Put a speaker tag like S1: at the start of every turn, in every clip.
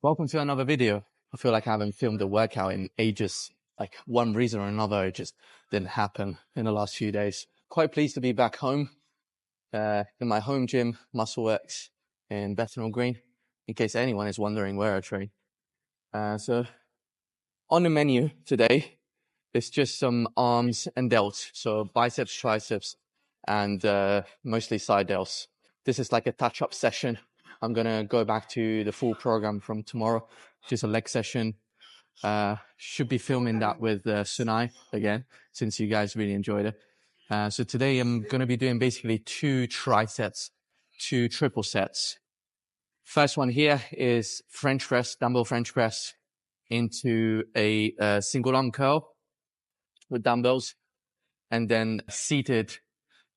S1: Welcome to another video. I feel like I haven't filmed a workout in ages. Like one reason or another, it just didn't happen in the last few days. Quite pleased to be back home in my home gym, Muscleworks in Bethnal Green, in case anyone is wondering where I train. So on the menu today, it's just some arms and delts. So biceps, triceps, and mostly side delts. This is like a touch-up session. I'm going to go back to the full program from tomorrow, just a leg session. Should be filming that with Sunai again, since you guys really enjoyed it. So today I'm going to be doing basically 2 triceps, 2 triple sets. First one here is French press, dumbbell French press into a single arm curl with dumbbells, and then seated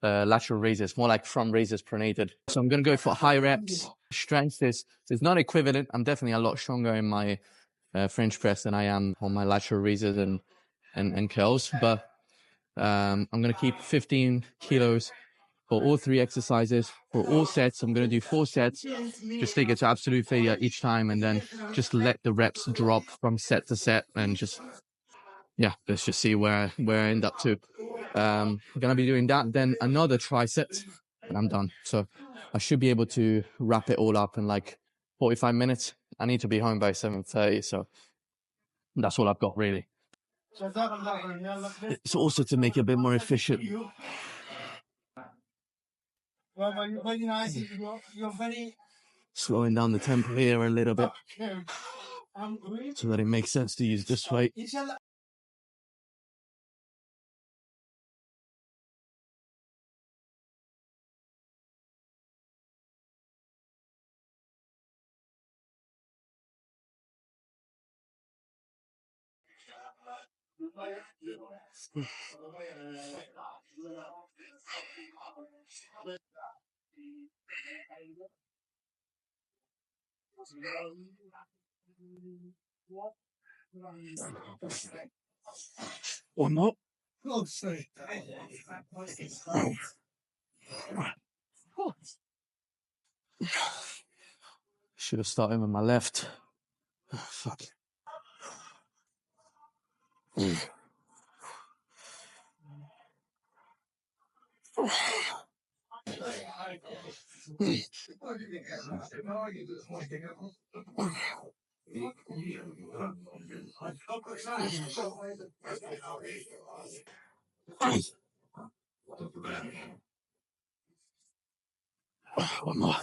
S1: lateral raises, more like front raises pronated. So I'm going to go for high reps. Strength is not equivalent. I'm definitely a lot stronger in my French press than I am on my lateral raises and curls. But I'm going to keep 15 kilos for all 3 exercises. For all sets, I'm going to do 4 sets. Just take it to absolute failure each time, and then just let the reps drop from set to set, and just, yeah, let's just see where I end up to. I'm going to be doing that, then another tricep, and I'm done. So I should be able to wrap it all up in like 45 minutes. I need to be home by 7:30, so that's all I've got really. It's also to make it a bit more efficient. Slowing down the tempo here a little bit so that it makes sense to use this weight. One more. Should have started with my left. Oh, fuck. One more.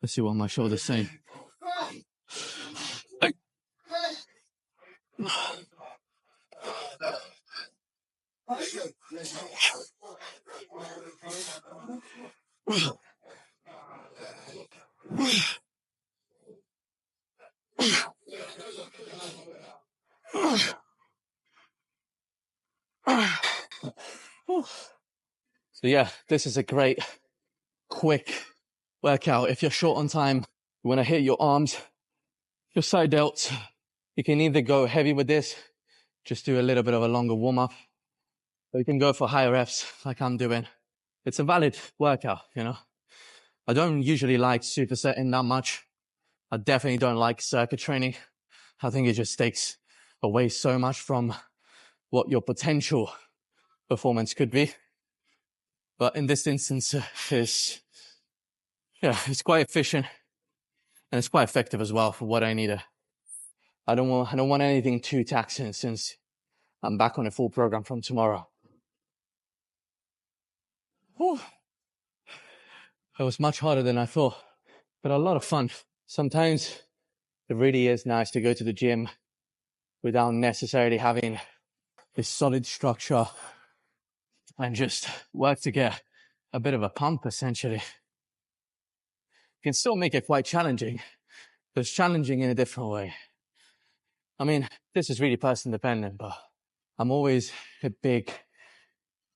S1: Let's see what my shoulder's saying. So yeah, this is a great, quick workout. If you're short on time, you want to hit your arms, your side delts. You can either go heavy with this, just do a little bit of a longer warm-up, or you can go for higher reps like I'm doing. It's a valid workout, you know. I don't usually like supersetting that much. I definitely don't like circuit training. I think it just takes away so much from what your potential performance could be. But in this instance, it's quite efficient, and it's quite effective as well for what I need. I don't want anything too taxing, since I'm back on a full program from tomorrow. Whew. It was much harder than I thought, but a lot of fun. Sometimes it really is nice to go to the gym without necessarily having, this solid structure and just work to get a bit of a pump, essentially. You can still make it quite challenging, but it's challenging in a different way. I mean, this is really person dependent, but I'm always a big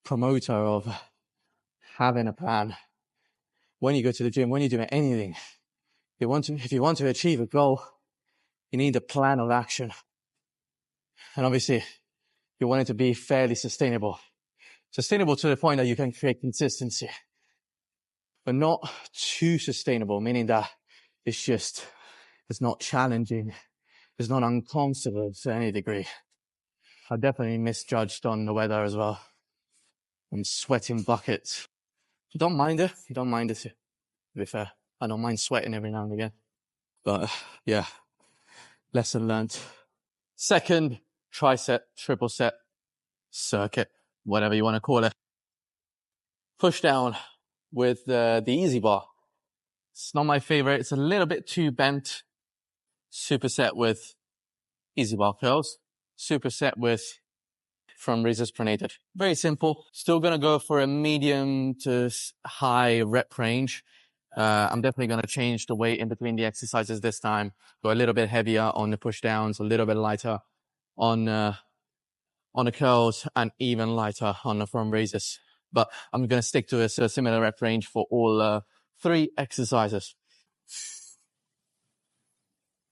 S1: promoter of having a plan. When you go to the gym, when you're doing anything, if you want to achieve a goal, you need a plan of action. And obviously, you want it to be fairly sustainable. Sustainable to the point that you can create consistency, but not too sustainable, meaning that it's not challenging. It's not uncomfortable to any degree. I definitely misjudged on the weather as well. I'm sweating buckets. You don't mind it. You don't mind it, to be fair. I don't mind sweating every now and again. But yeah, lesson learned. Second tricep, triple set, circuit, whatever you want to call it. Push down with the easy bar. It's not my favorite. It's a little bit too bent. Superset with easy bar curls. Superset with from raises pronated. Very simple. Still going to go for a medium to high rep range. I'm definitely going to change the weight in between the exercises this time. Go a little bit heavier on the push downs, a little bit lighter on the curls, and even lighter on the from raises. But I'm going to stick to a similar rep range for all 3 exercises.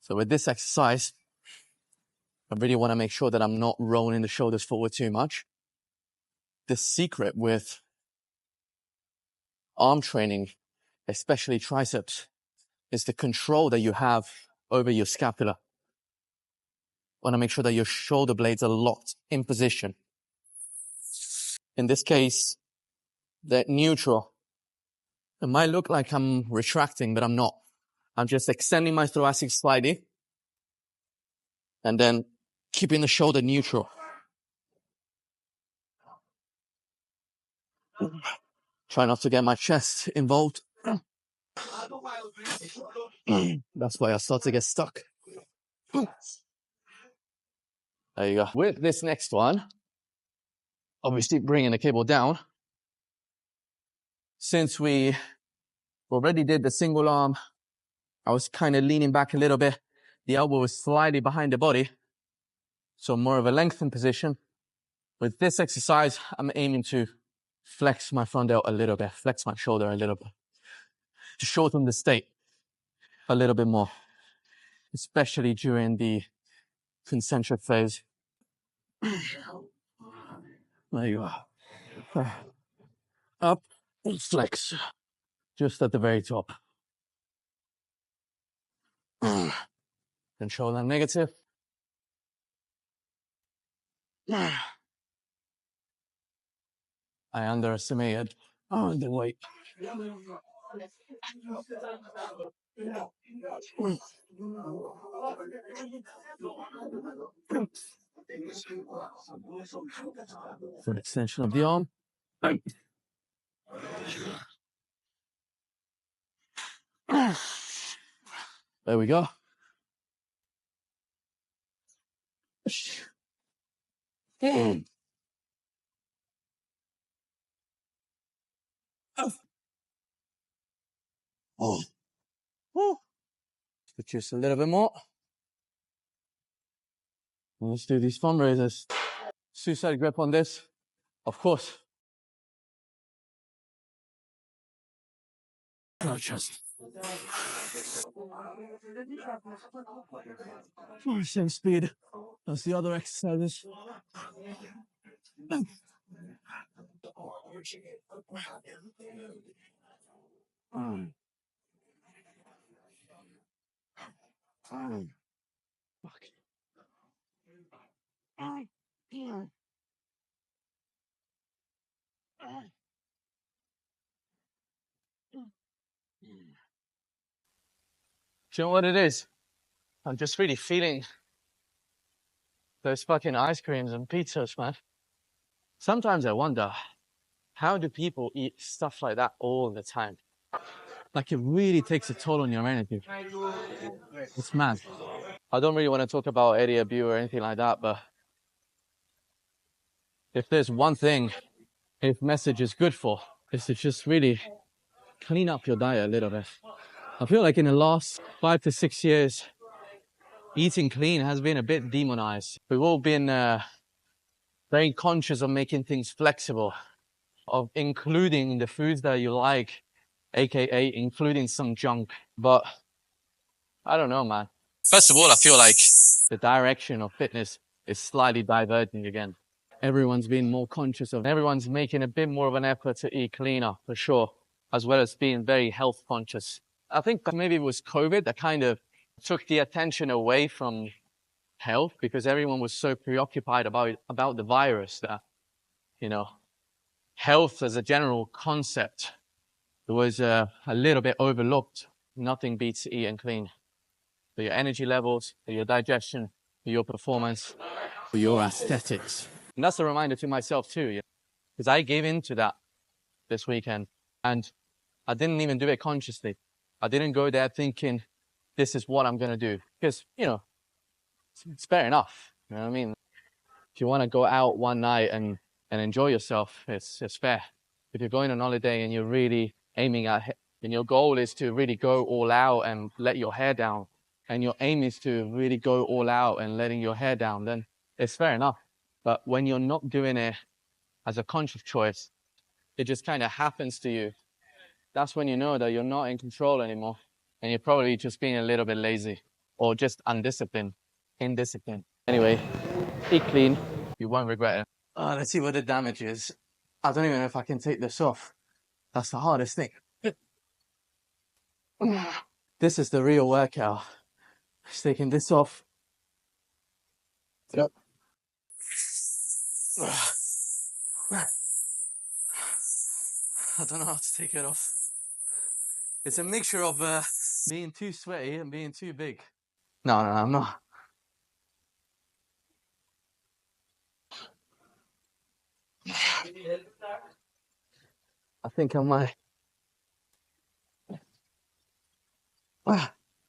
S1: So with this exercise, I really want to make sure that I'm not rolling the shoulders forward too much. The secret with arm training, especially triceps, is the control that you have over your scapula. Want to make sure that your shoulder blades are locked in position. In this case, they're neutral. It might look like I'm retracting, but I'm not. I'm just extending my thoracic slightly and then keeping the shoulder neutral. Try not to get my chest involved. That's why I start to get stuck. There you go. With this next one, obviously bringing the cable down. Since we already did the single arm, I was kind of leaning back a little bit. The elbow was slightly behind the body. So more of a lengthened position. With this exercise, I'm aiming to flex my front delt a little bit, flex my shoulder a little bit, to shorten the state a little bit more, especially during the concentric phase. There you are. Up, flex, just at the very top. Control that negative. I underestimated the weight. For extension of the arm. There we go. Just a little bit more. Let's do these fundraisers. Suicide grip on this, of course. Chest. Same speed as the other exercises. Do you know what it is? I'm just really feeling those fucking ice creams and pizzas, man. Sometimes I wonder, how do people eat stuff like that all the time? Like, it really takes a toll on your energy. It's mad. I don't really want to talk about Eddie Abu or anything like that, but if there's one thing this message is good for, is to just really clean up your diet a little bit. I feel like in the last 5 to 6 years, eating clean has been a bit demonized. We've all been very conscious of making things flexible, of including the foods that you like, aka including some junk. But I don't know, man. First of all, I feel like the direction of fitness is slightly diverging again. Everyone's being more conscious of, everyone's making a bit more of an effort to eat cleaner, for sure, as well as being very health conscious. I think maybe it was COVID that kind of took the attention away from health, because everyone was so preoccupied about the virus that, you know, health as a general concept was a little bit overlooked. Nothing beats eating clean for your energy levels, for your digestion, for your performance, for your aesthetics. And that's a reminder to myself too, because I gave into that this weekend, and I didn't even do it consciously. I didn't go there thinking, this is what I'm going to do. Because, you know, it's fair enough. You know what I mean? If you want to go out one night and enjoy yourself, it's fair. If you're going on holiday and you're really aiming at, and your goal is to really go all out and let your hair down, and your aim is to really go all out and letting your hair down, then it's fair enough. But when you're not doing it as a conscious choice, it just kind of happens to you. That's when you know that you're not in control anymore, and you're probably just being a little bit lazy or just undisciplined, indisciplined. Anyway, eat clean. You won't regret it. Let's see what the damage is. I don't even know if I can take this off. That's the hardest thing. This is the real workout. Just taking this off. Yep. I don't know how to take it off. It's a mixture of being too sweaty and being too big. No, I'm not. I think I might.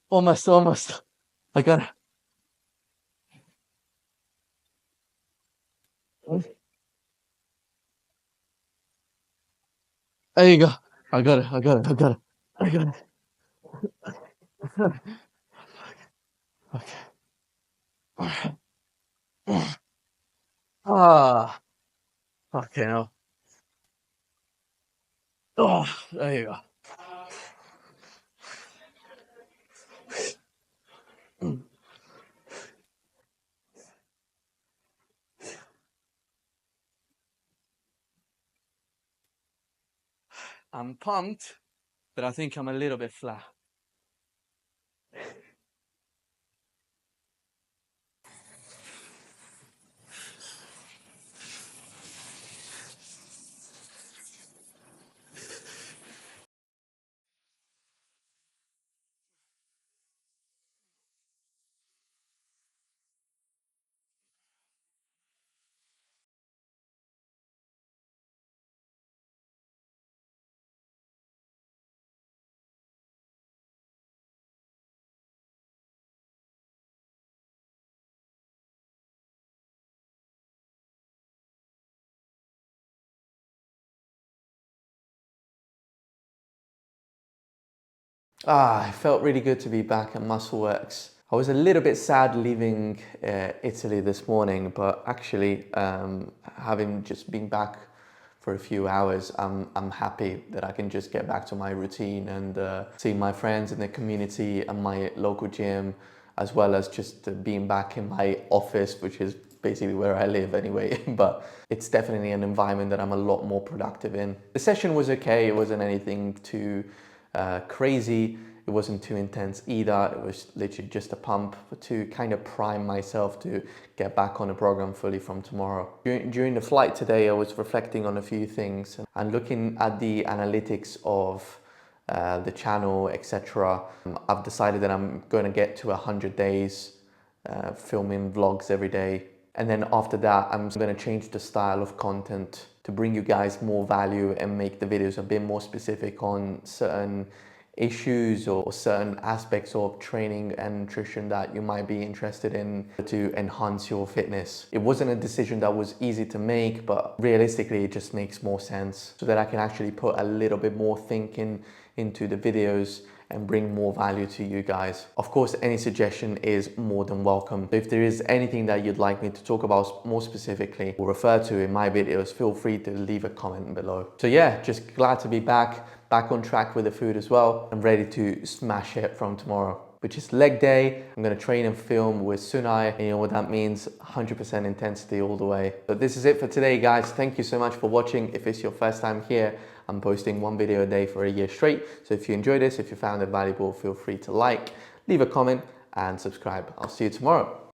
S1: Almost. I got it. There you go. I got it. Okay. Ah. Okay, now. Oh, there you go. I'm pumped, but I think I'm a little bit flat. It felt really good to be back at Muscleworks. I was a little bit sad leaving Italy this morning, but actually, having just been back for a few hours, I'm happy that I can just get back to my routine and see my friends in the community and my local gym, as well as just being back in my office, which is basically where I live anyway. But it's definitely an environment that I'm a lot more productive in. The session was okay. It wasn't anything too crazy. It wasn't too intense either. It was literally just a pump to kind of prime myself to get back on the program fully from tomorrow. During the flight today, I was reflecting on a few things and looking at the analytics of the channel, etc. I've decided that I'm going to get to 100 days filming vlogs every day. And then after that, I'm going to change the style of content to bring you guys more value and make the videos a bit more specific on certain issues or certain aspects of training and nutrition that you might be interested in to enhance your fitness. It wasn't a decision that was easy to make, but realistically it just makes more sense so that I can actually put a little bit more thinking into the videos and bring more value to you guys. Of course, any suggestion is more than welcome. If there is anything that you'd like me to talk about more specifically or refer to in my videos, feel free to leave a comment below. So yeah, just glad to be back on track with the food as well. I'm ready to smash it from tomorrow, which is leg day. I'm gonna train and film with Sunai, and you know what that means, 100% intensity all the way. But this is it for today, guys. Thank you so much for watching. If it's your first time here, I'm posting one video a day for a year straight. So if you enjoyed this, if you found it valuable, feel free to like, leave a comment, and subscribe. I'll see you tomorrow.